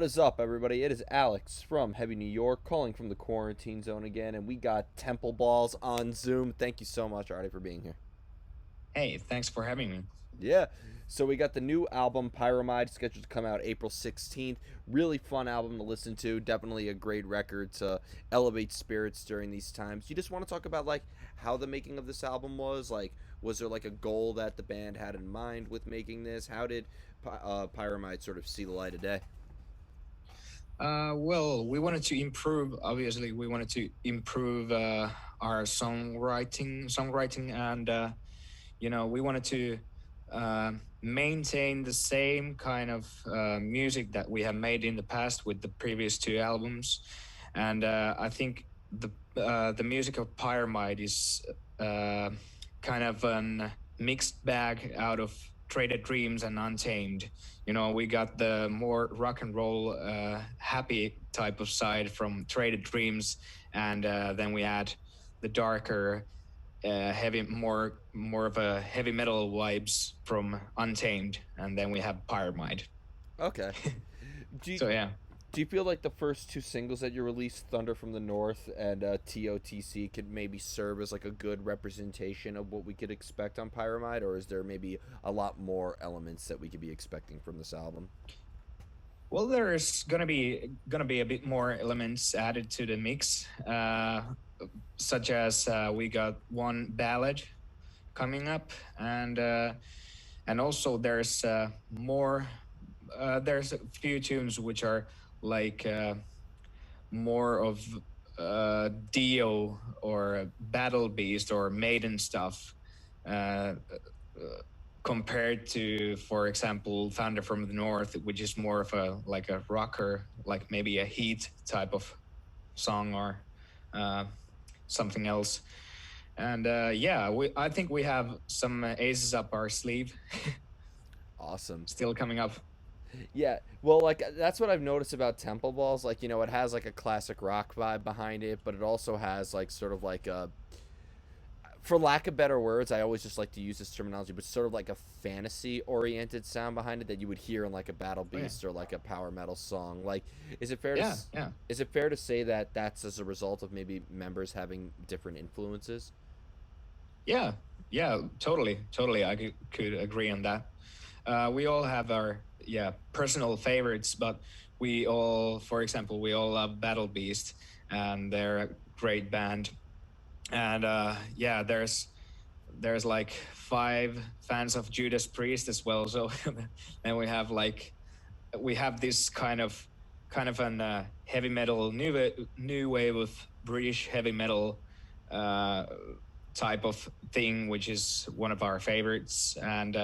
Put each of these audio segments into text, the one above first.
What is up, everybody? It is Alex from Heavy New York calling from the quarantine zone again, and we got Temple Balls on Zoom. Thank you so much, Arde, for being here. Hey, thanks for having me. Yeah, so we got the new album Pyromide scheduled to come out April 16th. Really fun album to listen to. Definitely a great record to elevate spirits during these times. You just want to talk about like how the making of this album was? Like, was there like a goal that the band had in mind with making this? How did Pyromide sort of see the light of day? Well, we wanted to improve. Obviously, we wanted to improve our songwriting, and we wanted to maintain the same kind of music that we have made in the past with the previous two albums. And I think the music of Pyromide is uh, kind of a mixed bag out of Traded Dreams and Untamed. We got the more rock and roll, happy type of side from Traded Dreams, and then we add the darker, heavy, more of a heavy metal vibes from Untamed, and then we have Pyromide. Okay. Do you, So yeah. Do you feel like the first two singles that you released, Thunder from the North and TOTC, could maybe serve as like a good representation of what we could expect on Pyromide, or is there maybe a lot more elements that we could be expecting from this album? Well, there's gonna be a bit more elements added to the mix, such as we got one ballad coming up, and also there's more. There's a few tunes which are like more of Dio or Battle Beast or Maiden stuff, uh, compared to, for example, Thunder from the North, which is more of a like a rocker, like maybe a Heat type of song or uh, something else. And yeah, I think we have some aces up our sleeve Awesome. still coming up. Yeah, well, like that's what I've noticed about Temple Balls. Like, it has like a classic rock vibe behind it, but it also has like sort of like a, for lack of better words, I always just like to use this terminology, but sort of like a fantasy oriented sound behind it that you would hear in like a Battle Oh yeah, Beast or like a power metal song. Like, is it fair to yeah, yeah. is it fair to say that that's as a result of maybe members having different influences? Yeah, yeah, totally. I could agree on that. We all have our personal favorites, but for example, we all love Battle Beast, and they're a great band. And yeah, there's like five fans of Judas Priest as well. So then we have this kind of an heavy metal new wave of British heavy metal uh, type of thing, which is one of our favorites. And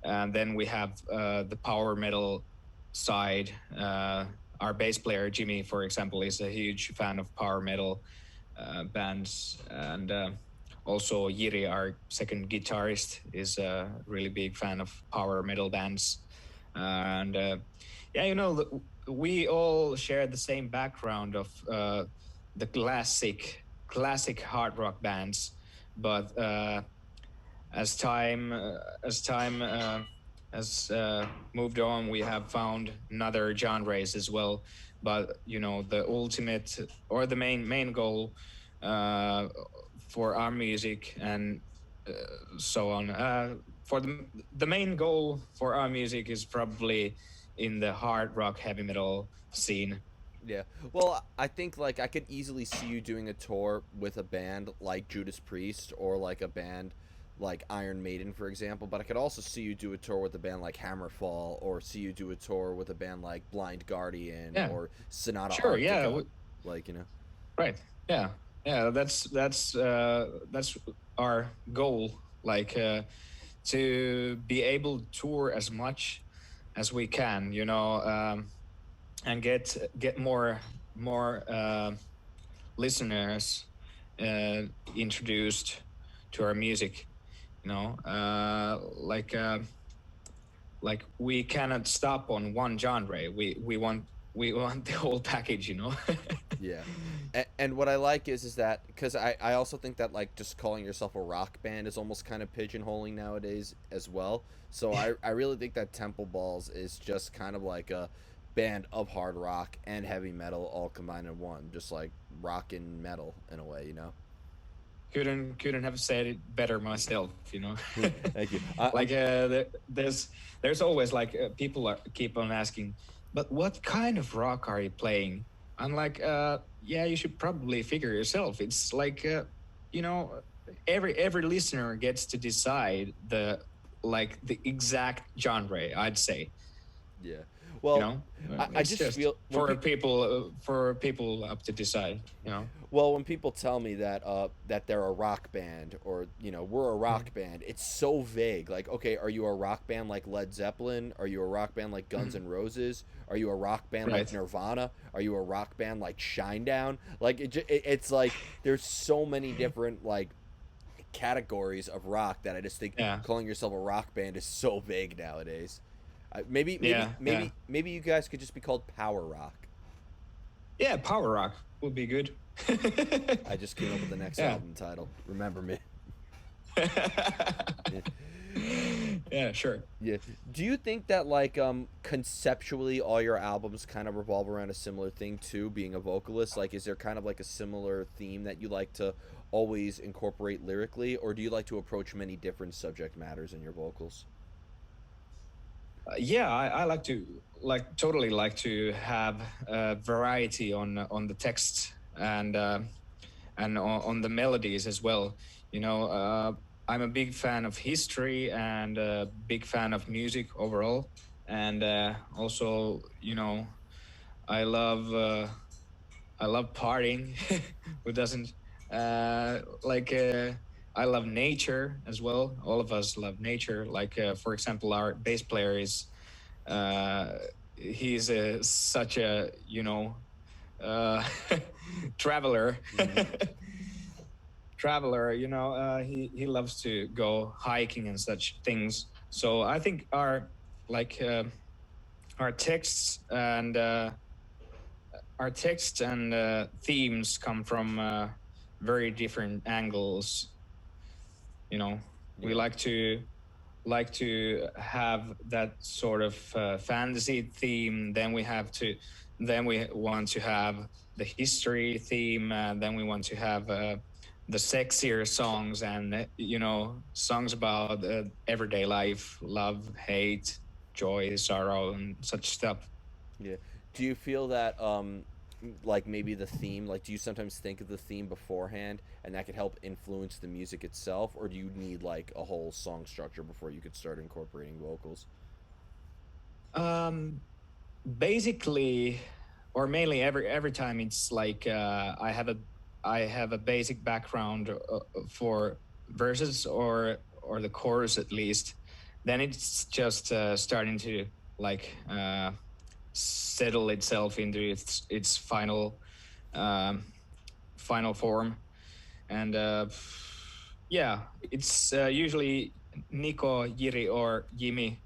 then we have the power metal side. Our bass player Jimmy, for example, is a huge fan of power metal bands, and also Yiri, our second guitarist, is a really big fan of power metal bands. And yeah, we all share the same background of the classic hard rock bands, but as time as time has moved on, we have found another genres as well. But the ultimate or the main goal uh, for our music and uh, so on. For the main goal for our music is probably in the hard rock heavy metal scene. Yeah. Well, I think like I could easily see you doing a tour with a band like Judas Priest or like a band like Iron Maiden, for example. But I could also see you do a tour with a band like Hammerfall, or see you do a tour with a band like Blind Guardian Yeah, or Sonata sure. Yeah, Arctica. Like. right. Yeah, yeah. That's our goal. Like to be able to tour as much as we can. And get more listeners uh, introduced to our music. You know, like we cannot stop on one genre. We want the whole package. Yeah, and what I like is that because I also think that like just calling yourself a rock band is almost kind of pigeonholing nowadays as well. So I really think that Temple Balls is just kind of like a band of hard rock and heavy metal all combined in one, just like rock and metal in a way, you know. Couldn't have said it better myself, you know. Thank you. Like there's always like people keep on asking, but what kind of rock are you playing? I'm like, yeah, you should probably figure yourself. It's like, you know, every listener gets to decide the exact genre, I'd say. Yeah. You Well, know, I it's just just feel when people for people up to decide. You know. well when people tell me that that they're a rock band, or you know, we're a rock band, it's so vague. Like, okay, are you a rock band like Led Zeppelin? Are you a rock band like Guns N' Roses? Are you a rock band like Right. Nirvana? Are you a rock band like Shinedown? Like it's like there's so many different like categories of rock that I just think Yeah. calling yourself a rock band is so vague nowadays. Maybe maybe Yeah. Yeah. maybe maybe you guys could just be called power rock. Yeah. Power rock would be good. I just came up with the next Yeah. album title. Remember me. Yeah. Yeah. Sure. Yeah. Do you think that like conceptually all your albums kind of revolve around a similar thing too, being a vocalist? Like is there kind of like a similar theme that you like to always incorporate lyrically, or do you like to approach many different subject matters in your vocals? Yeah, I like to totally like to have variety on the text and on the melodies as well. You know, I'm a big fan of history and a big fan of music overall, and also, you know, I love I love partying. Who doesn't? Like I love nature as well. All of us love nature. Like for example, our bass player is uh, he's such a, you know, uh, traveler. Mm-hmm. Traveler, you know, he loves to go hiking and such things. So I think like our texts and themes come from very different angles. You know, we Yeah. like to have that sort of fantasy theme. Then we want to have the history theme. Then we want to have the sexier songs and you know, songs about everyday life, love, hate, joy, sorrow, and such stuff. Yeah. Do you feel that like maybe the theme, like do you sometimes think of the theme beforehand and that could help influence the music itself, or do you need like a whole song structure before you could start incorporating vocals? Um, Basically, or mainly every time it's like I have a basic background for verses or the chorus at least. Then it's just starting to like settle itself into its um, final form. And yeah, it's usually Nico, Jiri, or Jimmy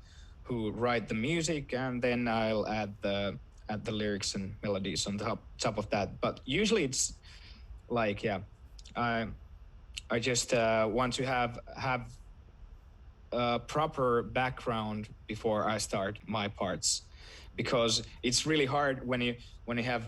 who write the music, and then I'll add the lyrics and melodies on top of that. But usually it's like, yeah, I I just want to have a proper background before I start my parts, because it's really hard when you have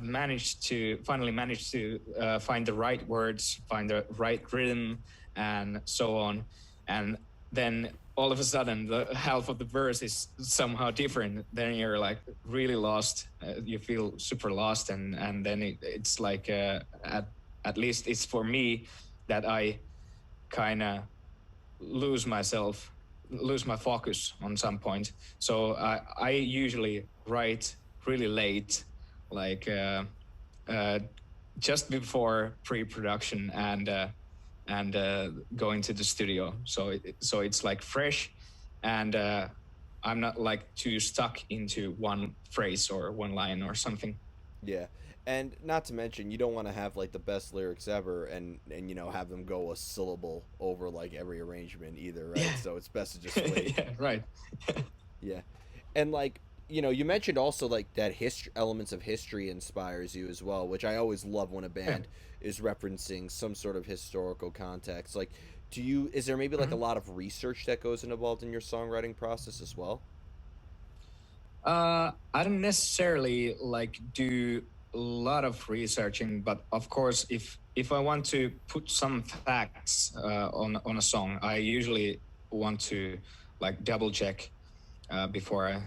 finally managed to find the right words, find the right rhythm, and so on, and then all of a sudden the half of the verse is somehow different. Then you're like really lost. You feel super lost, and then it's like at least it's for me that I kind of lose myself, lose my focus on some point. So I usually write really late, like uh, just before pre-production and going to the studio. So it's like fresh, and I'm not like too stuck into one phrase or one line or something. Yeah. And not to mention, you don't want to have like the best lyrics ever and you know have them go a syllable over like every arrangement either, right? Yeah. So it's best to just wait. Yeah, right. Yeah. And like, you know, you mentioned also like that history elements of history inspires you as well, which I always love when a Yeah. band is referencing some sort of historical context. Like, do you is there maybe like a Mhm. lot of research that goes involved in your songwriting process as well? I don't necessarily like do a lot of researching, but of course, if I want to put some facts on a song, I usually want to like double check before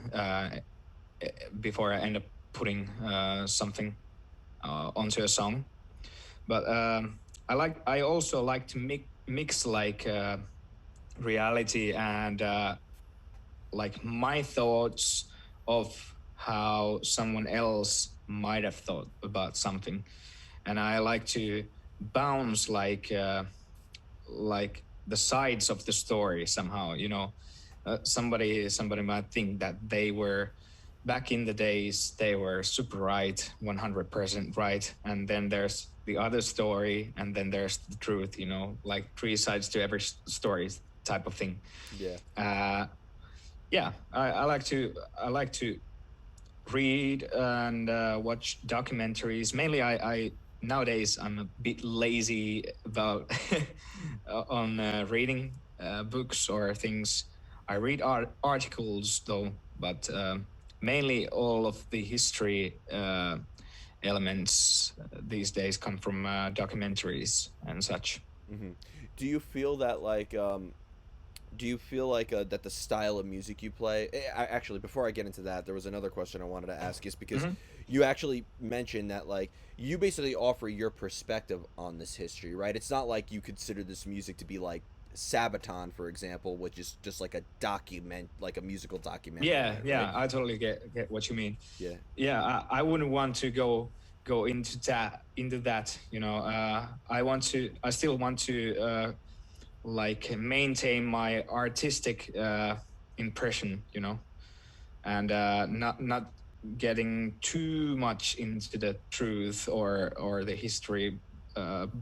before I end up putting something onto a song. But I also like to mix like reality and like my thoughts of how someone else might have thought about something, and I like to bounce like the sides of the story somehow. You know, somebody might think that they were back in the days they were super right, 100% right, and then there's the other story, and then there's the truth. You know, like three sides to every story type of thing. Yeah. Uh, yeah, I like to read and watch documentaries. Mainly, I nowadays I'm a bit lazy about on reading books or things. I read articles though, but mainly all of the history elements these days come from documentaries and such. Hmm. Do you feel that like do you feel like that the style of music you play actually before I get into that there was another question I wanted to ask is because Mm-hmm. you actually mentioned that like you basically offer your perspective on this history, right? It's not like you consider this music to be like Sabaton, for example, which is just like a document, like a musical documentary, Yeah, right? yeah, I totally get what you mean. Yeah. Yeah, I wouldn't want to go into that. You know, I still want to like maintain my artistic impression. You know, and not getting too much into the truth or the history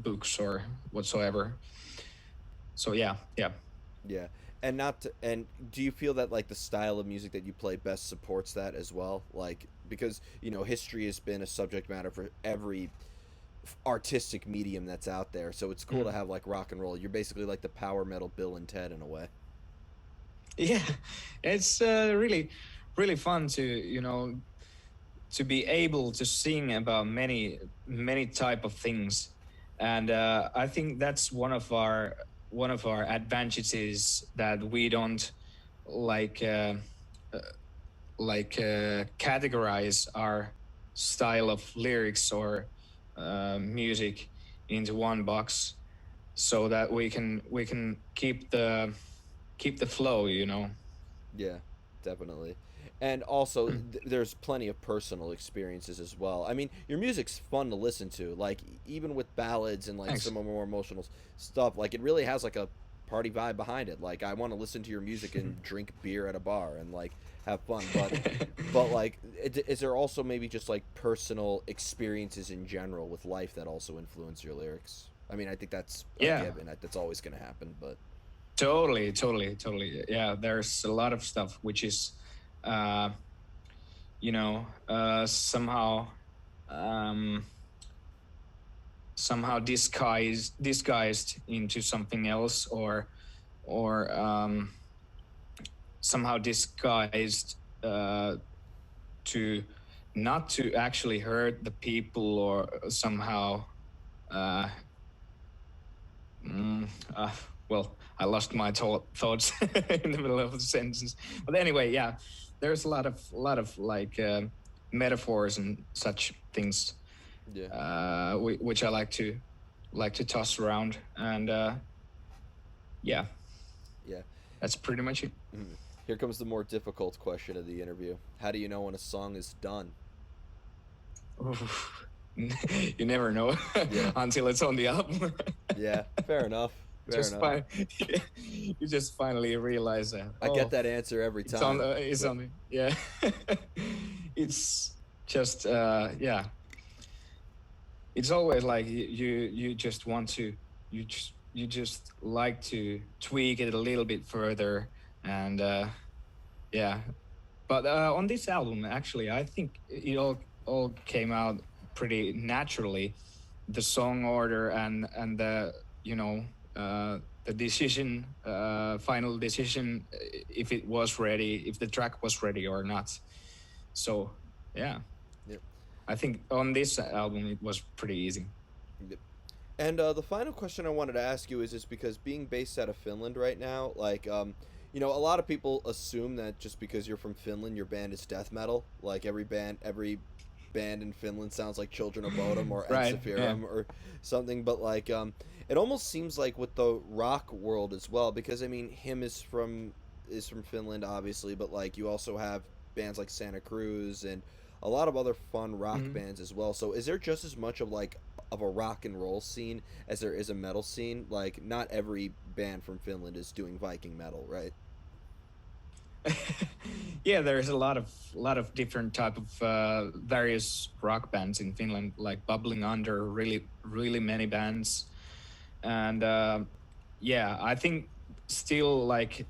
books or whatsoever. So yeah, yeah. Yeah. And not to, and do you feel that like the style of music that you play best supports that as well? Like because, you know, history has been a subject matter for every artistic medium that's out there. So it's cool to Mhm. have like rock and roll. You're basically like the power metal Bill and Ted in a way. Yeah, it's really fun to to be able to sing about many type of things, and I think that's one of our advantages that we don't like uh, categorize our style of lyrics or music into one box, so that we can keep the flow, you know. Yeah, definitely. And also, there's plenty of personal experiences as well. I mean, your music's fun to listen to. Like, even with ballads and like Thanks. some of more emotional stuff, like it really has like a party vibe behind it. Like, I want to listen to your music and drink beer at a bar and like have fun. But like, is there also maybe just like personal experiences in general with life that also influence your lyrics? I mean, I think that's a Yeah, given. That's always going to happen. But totally. Yeah, there's a lot of stuff which is uh somehow um somehow disguised into something else, or somehow disguised to not to actually hurt the people, or somehow uh, Mm, uh, well, I lost my thoughts in the middle of the sentence. But anyway, yeah, there's a lot of like metaphors and such things, yeah, which I like to toss around, and yeah, yeah. that's pretty much it. Mhm. Here comes the more difficult question of the interview. How do you know when a song is done? Oof. You never know Yeah, until it's on the album. yeah. Fair enough. Fair just enough. fi- you just finally realize that, I get oh, that answer every time. it's But on the, yeah. It's just yeah, it's always like you just want to, you just like to tweak it a little bit further, and yeah. But on this album, actually, I think it all came out pretty naturally. The song order and the, you know, the decision, final decision, if it was ready, if the track was ready or not. So yeah, Yep. I think on this album it was pretty easy. Yep. And the final question I wanted to ask you is just because being based out of Finland right now, like, a lot of people assume that just because you're from Finland, your band is death metal. Like every band in Finland sounds like Children of Bodom or Right, yeah. Ensiferum or something. But like, it almost seems like with the rock world as well, because I mean, him is from Finland, obviously, but like you also have bands like Santa Cruz and a lot of other fun rock Mhm. bands as well. So is there just as much of a rock and roll scene as there is a metal scene? Like not every band from Finland is doing Viking metal, right? Yeah, there's a lot of different type of various rock bands in Finland, like bubbling under really many bands, and yeah, I think still like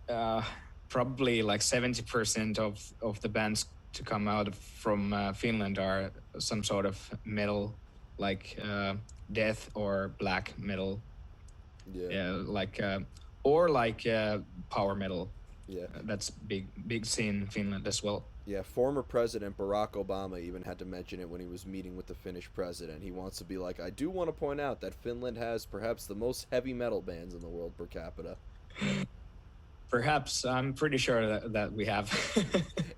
uh, probably like 70% of the bands to come out from Finland are some sort of metal, like death or black metal, Yeah. like or like power metal. Yeah. That's big scene in Finland as well. Yeah, former President Barack Obama even had to mention it when he was meeting with the Finnish president. He wants to be like, I do want to point out that Finland has perhaps the most heavy metal bands in the world per capita. Perhaps I'm pretty sure that we have.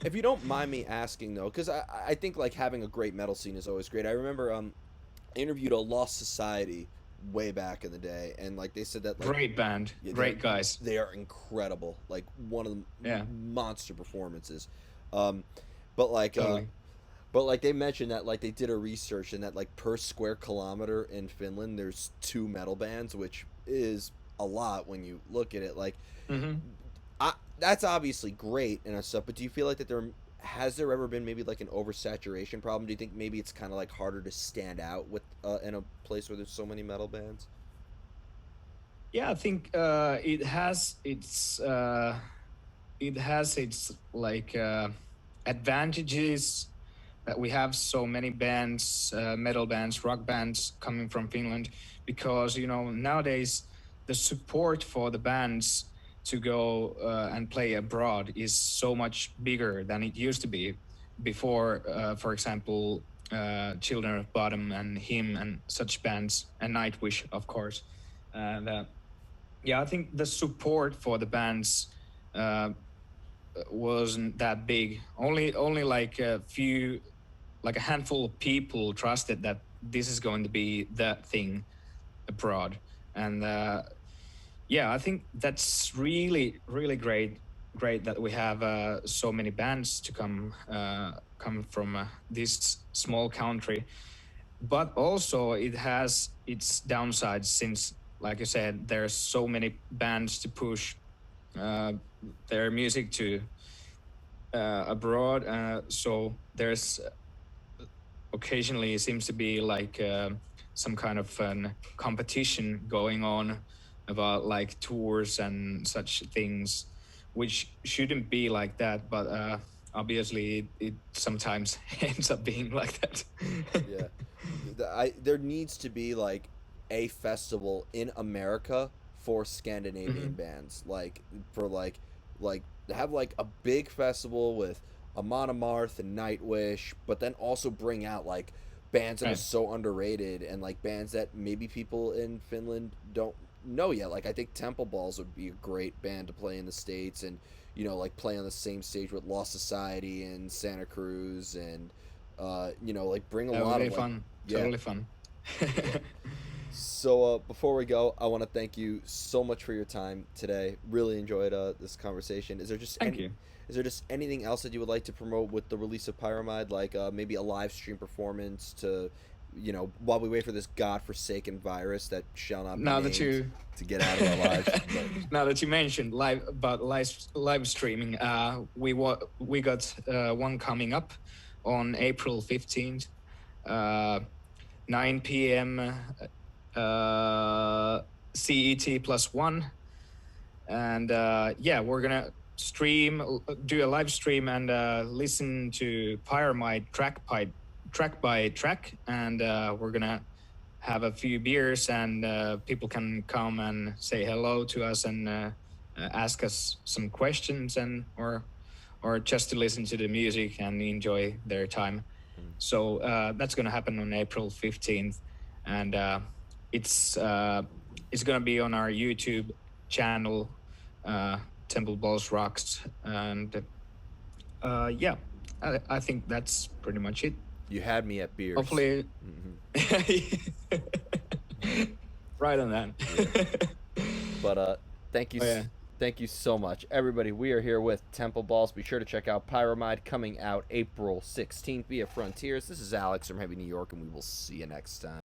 If you don't mind me asking though, because I think like having a great metal scene is always great. I remember I interviewed a Lost Society way back in the day, and like they said that like Great band, yeah, great guys. they are incredible, like one of the Yeah, monster performances. Um, but like totally. they mentioned that like they did a research and that like per square kilometer in Finland there's two metal bands, which is a lot when you look at it. Like Hmm. that's obviously great and stuff, but do you feel like that there has there ever been maybe like an oversaturation problem? Do you think maybe it's kind of like harder to stand out with in a place where there's so many metal bands? Yeah, I think it has its like advantages that we have so many bands, metal bands, rock bands coming from Finland, because nowadays the support for the bands to go and play abroad is so much bigger than it used to be before. For example, Children of Bottom and Him and such bands, and Nightwish, of course. And yeah, I think the support for the bands uh, wasn't that big. Only like a handful of people trusted that this is going to be the thing abroad, and yeah, I think that's really great that we have so many bands to come from this small country. But also it has its downsides, since, like you said, there's so many bands to push uh, their music to abroad. So there's occasionally seems to be like some kind of an competition going on about like tours and such things, which shouldn't be like that. But obviously, it sometimes ends up being like that. Yeah, there needs to be like a festival in America for Scandinavian Hmm. bands, like for like have like a big festival with Amon Amarth and Nightwish, but then also bring out like bands that are Right. so underrated and like bands that maybe people in Finland don't know yet. Like I think Temple Balls would be a great band to play in the States and like play on the same stage with Lost Society and Santa Cruz and like bring a That would lot be of like, fun. yeah, Totally fun. yeah. So before we go, I want to thank you so much for your time today. Really enjoyed this conversation. Thank you. Is there just anything else that you would like to promote with the release of Pyromide, like maybe a live stream performance to, while we wait for this godforsaken virus that shall not be Now that named you to get out of our lives? But now that you mentioned live streaming, we got one coming up on April 15th, uh, 9 p.m. CET +1, and yeah, we're gonna do a live stream, and listen to Pyromide track by track, and we're gonna have a few beers, and people can come and say hello to us, and ask us some questions, and or just to listen to the music and enjoy their time. So that's going to happen on April 15th, and it's going to be on our YouTube channel, Temple Balls Rocks, and yeah, I think that's pretty much it. You had me at beers. Hopefully, right on that. Yeah. But thank you. Oh, yeah. Thank you so much, everybody. We are here with Temple Balls. Be sure to check out Pyromide, coming out April 16th via Frontiers. This is Alex from Heavy New York, and we will see you next time.